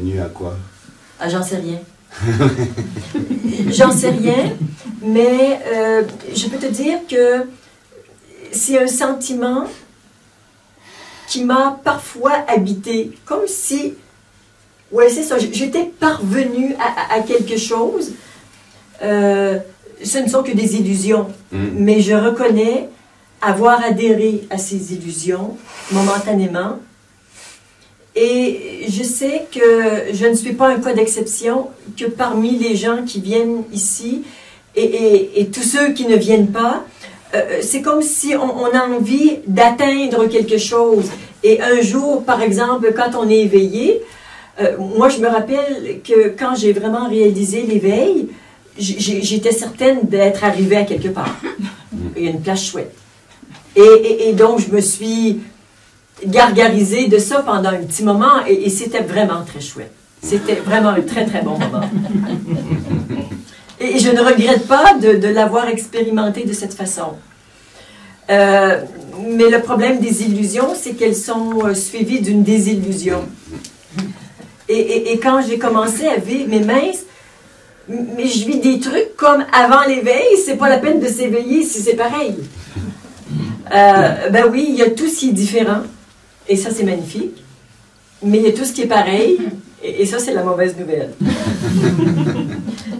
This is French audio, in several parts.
parvenu à quoi? Ah, j'en sais rien. J'en sais rien, mais je peux te dire que c'est un sentiment qui m'a parfois habité, comme si, ouais, c'est ça, j'étais parvenue à quelque chose. Ce ne sont que des illusions, mais je reconnais avoir adhéré à ces illusions momentanément. Et je sais que je ne suis pas un cas d'exception, que parmi les gens qui viennent ici et tous ceux qui ne viennent pas, c'est comme si on a envie d'atteindre quelque chose. Et un jour, par exemple, quand on est éveillé, moi je me rappelle que quand j'ai vraiment réalisé l'éveil, j'étais certaine d'être arrivée à quelque part. Il y a une place chouette. Et donc je me suis gargarisée de ça pendant un petit moment et c'était vraiment très chouette. C'était vraiment un très très bon moment. Et je ne regrette pas de l'avoir expérimenté de cette façon. Mais le problème des illusions, c'est qu'elles sont suivies d'une désillusion. Et quand j'ai commencé à vivre mes minces, mais je vis des trucs comme avant l'éveil, c'est pas la peine de s'éveiller si c'est pareil. Ben oui, il y a tout ce qui est différent, et ça c'est magnifique, mais il y a tout ce qui est pareil, et ça c'est la mauvaise nouvelle.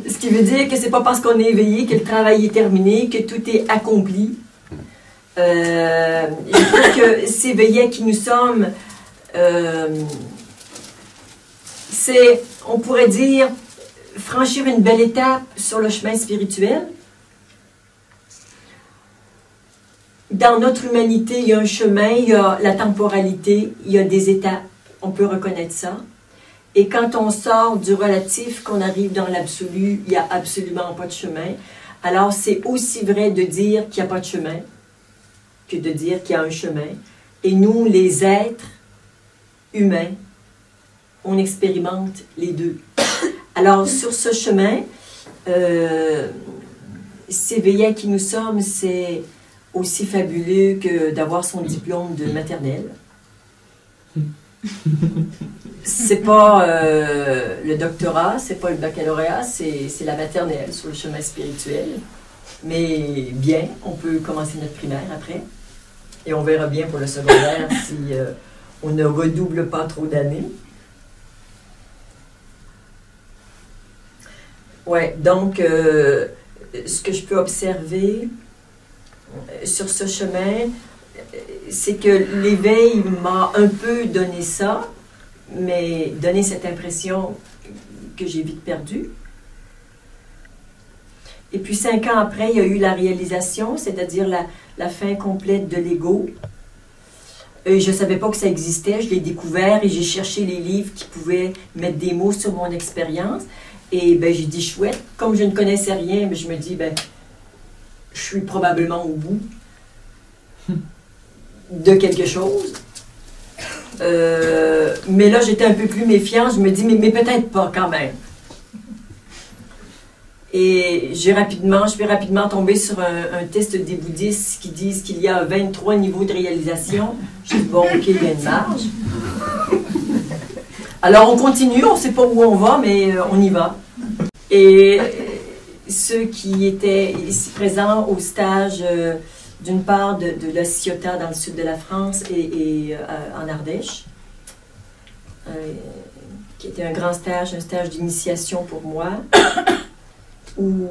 Ce qui veut dire que c'est pas parce qu'on est éveillé que le travail est terminé, que tout est accompli. Je trouve que s'éveiller à qui nous sommes, c'est, on pourrait dire, franchir une belle étape sur le chemin spirituel. Dans notre humanité, il y a un chemin, il y a la temporalité, il y a des étapes. On peut reconnaître ça. Et quand on sort du relatif, qu'on arrive dans l'absolu, il n'y a absolument pas de chemin. Alors, c'est aussi vrai de dire qu'il n'y a pas de chemin que de dire qu'il y a un chemin. Et nous, les êtres humains, on expérimente les deux. Alors, sur ce chemin, s'éveiller à qui nous sommes, c'est aussi fabuleux que d'avoir son diplôme de maternelle. C'est pas le doctorat, c'est pas le baccalauréat, c'est la maternelle sur le chemin spirituel. Mais bien, on peut commencer notre primaire après. Et on verra bien pour le secondaire si on ne redouble pas trop d'années. Ouais, donc, ce que je peux observer sur ce chemin, c'est que l'éveil m'a un peu donné ça, mais donné cette impression que j'ai vite perdue. Et puis 5 ans après, il y a eu la réalisation, c'est-à-dire la fin complète de l'ego. Je ne savais pas que ça existait, je l'ai découvert et j'ai cherché les livres qui pouvaient mettre des mots sur mon expérience. Et ben, j'ai dit chouette, comme je ne connaissais rien, mais je me dis, ben, je suis probablement au bout de quelque chose. Mais là, j'étais un peu plus méfiante, je me dis, mais peut-être pas quand même. Et je suis rapidement tombée sur un test des bouddhistes qui disent qu'il y a 23 niveaux de réalisation. Je dis, bon, ok, il y a une marge. Alors on continue, on ne sait pas où on va, mais on y va. Et ceux qui étaient ici présents au stage, d'une part de la Ciotat dans le sud de la France et en Ardèche, qui était un grand stage, un stage d'initiation pour moi, où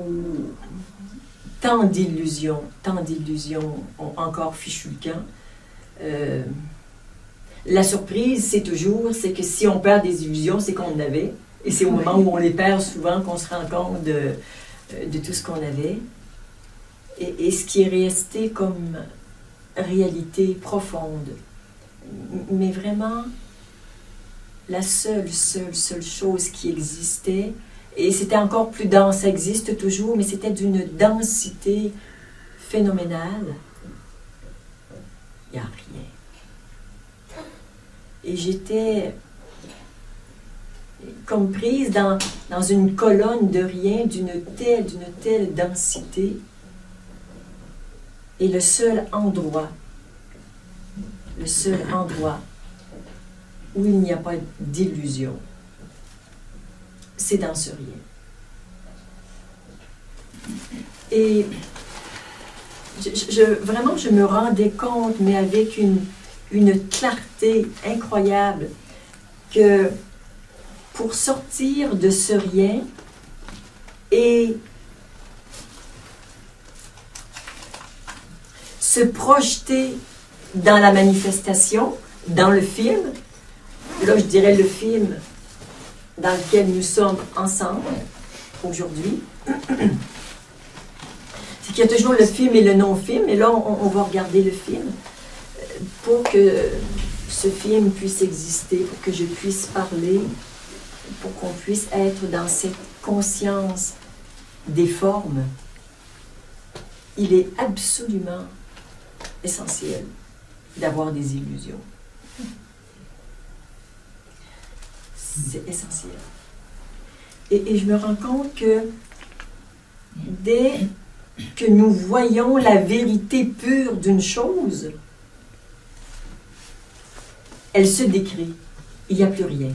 tant d'illusions ont encore fichu le camp. La surprise, c'est que si on perd des illusions, c'est qu'on en avait. Et c'est au moment où on les perd souvent qu'on se rend compte de tout ce qu'on avait. Et ce qui est resté comme réalité profonde, mais vraiment la seule chose qui existait, et c'était encore plus dense, ça existe toujours, mais c'était d'une densité phénoménale. Il n'y a rien. Et j'étais comme prise dans une colonne de rien, d'une telle densité. Et le seul endroit où il n'y a pas d'illusion, c'est dans ce rien. Et vraiment, je me rendais compte, mais avec une clarté incroyable, que pour sortir de ce rien et se projeter dans la manifestation, dans le film, là je dirais le film dans lequel nous sommes ensemble aujourd'hui, c'est qu'il y a toujours le film et le non-film, et là on va regarder le film pour que ce film puisse exister, pour que je puisse parler, pour qu'on puisse être dans cette conscience des formes. Il est absolument essentiel d'avoir des illusions. C'est essentiel. Et je me rends compte que dès que nous voyons la vérité pure d'une chose, elle se décrit. Il n'y a plus rien.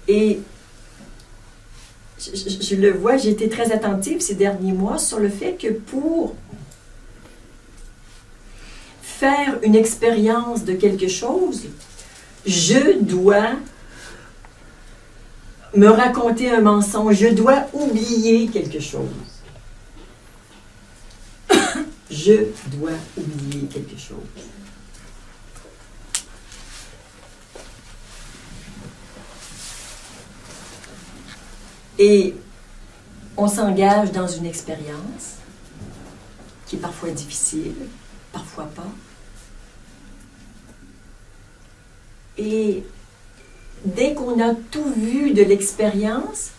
Et je le vois, j'ai été très attentive ces derniers mois sur le fait que pour faire une expérience de quelque chose, je dois me raconter un mensonge, je dois oublier quelque chose. Je dois oublier quelque chose. Et on s'engage dans une expérience qui est parfois difficile, parfois pas. Et dès qu'on a tout vu de l'expérience,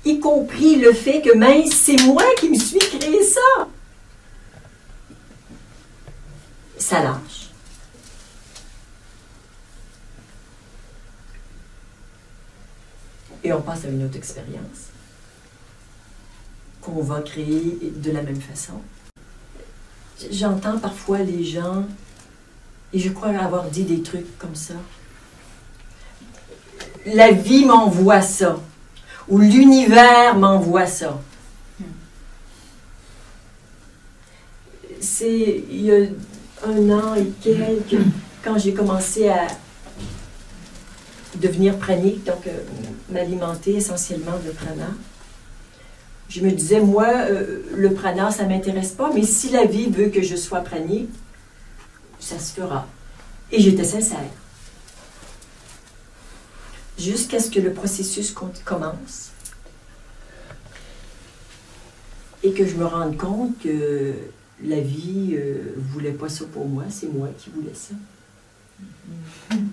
y compris le fait que mince, c'est moi qui me suis créé ça, ça lâche. Et on passe à une autre expérience qu'on va créer de la même façon. J'entends parfois les gens, et je crois avoir dit des trucs comme ça. La vie m'envoie ça, ou l'univers m'envoie ça. C'est il y a 1 an et quelques, quand j'ai commencé à devenir pranique, donc m'alimenter essentiellement de prana. Je me disais, moi, le prana, ça ne m'intéresse pas, mais si la vie veut que je sois pranique, ça se fera. Et j'étais sincère. Jusqu'à ce que le processus commence et que je me rende compte que la vie ne voulait pas ça pour moi, c'est moi qui voulais ça.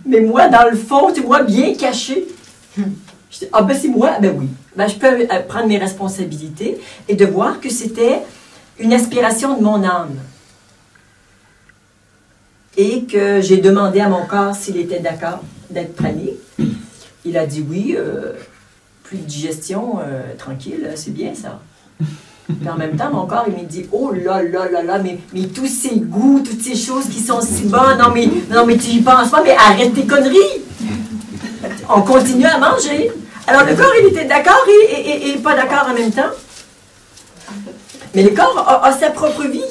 Mais moi, dans le fond, c'est moi bien caché. Ah ben c'est moi, ben oui. Ben, je peux prendre mes responsabilités et de voir que c'était une aspiration de mon âme. Et que j'ai demandé à mon corps s'il était d'accord d'être pranique. Il a dit oui, plus de digestion, tranquille, c'est bien ça. Puis en même temps, mon corps, il me dit, oh là là là là, mais tous ces goûts, toutes ces choses qui sont si bonnes, non mais tu y penses pas, mais arrête tes conneries. On continue à manger. Alors le corps, il était d'accord et pas d'accord en même temps. Mais le corps a sa propre vie.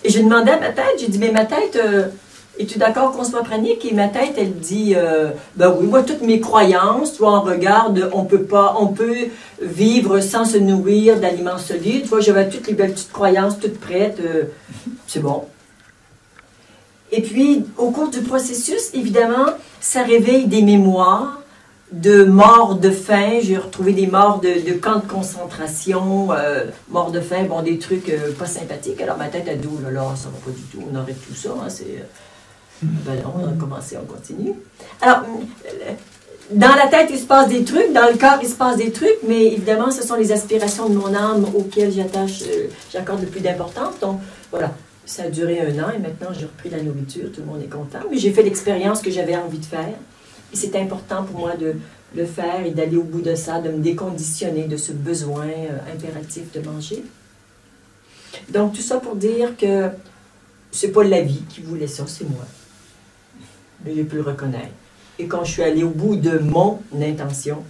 Et je demandais à ma tête, j'ai dit, mais ma tête, es-tu d'accord qu'on soit pranique? Et ma tête, elle dit, ben oui, moi, toutes mes croyances, toi, on regarde, on peut vivre sans se nourrir d'aliments solides. Toi, j'avais toutes les belles petites croyances, toutes prêtes, c'est bon. Et puis, au cours du processus, évidemment, ça réveille des mémoires de morts de faim. J'ai retrouvé des morts de camps de concentration, morts de faim, bon, des trucs pas sympathiques. Alors ma tête a dit, oh là là, ça va pas du tout, on arrête tout ça, hein, c'est... Ben non, on a commencé, on continue. Alors, dans la tête, il se passe des trucs, dans le corps, il se passe des trucs, mais évidemment, ce sont les aspirations de mon âme auxquelles j'accorde le plus d'importance. Donc, voilà, ça a duré 1 an et maintenant, j'ai repris la nourriture, tout le monde est content. Mais j'ai fait l'expérience que j'avais envie de faire. Et c'est important pour moi de le faire et d'aller au bout de ça, de me déconditionner de ce besoin impératif de manger. Donc, tout ça pour dire que c'est pas la vie qui voulait ça, c'est moi. je peux le reconnaître. Et quand je suis allée au bout de mon intention,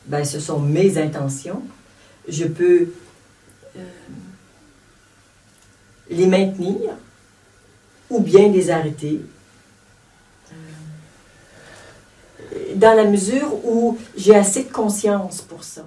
ben, ce sont mes intentions, je peux les maintenir ou bien les arrêter dans la mesure où j'ai assez de conscience pour ça.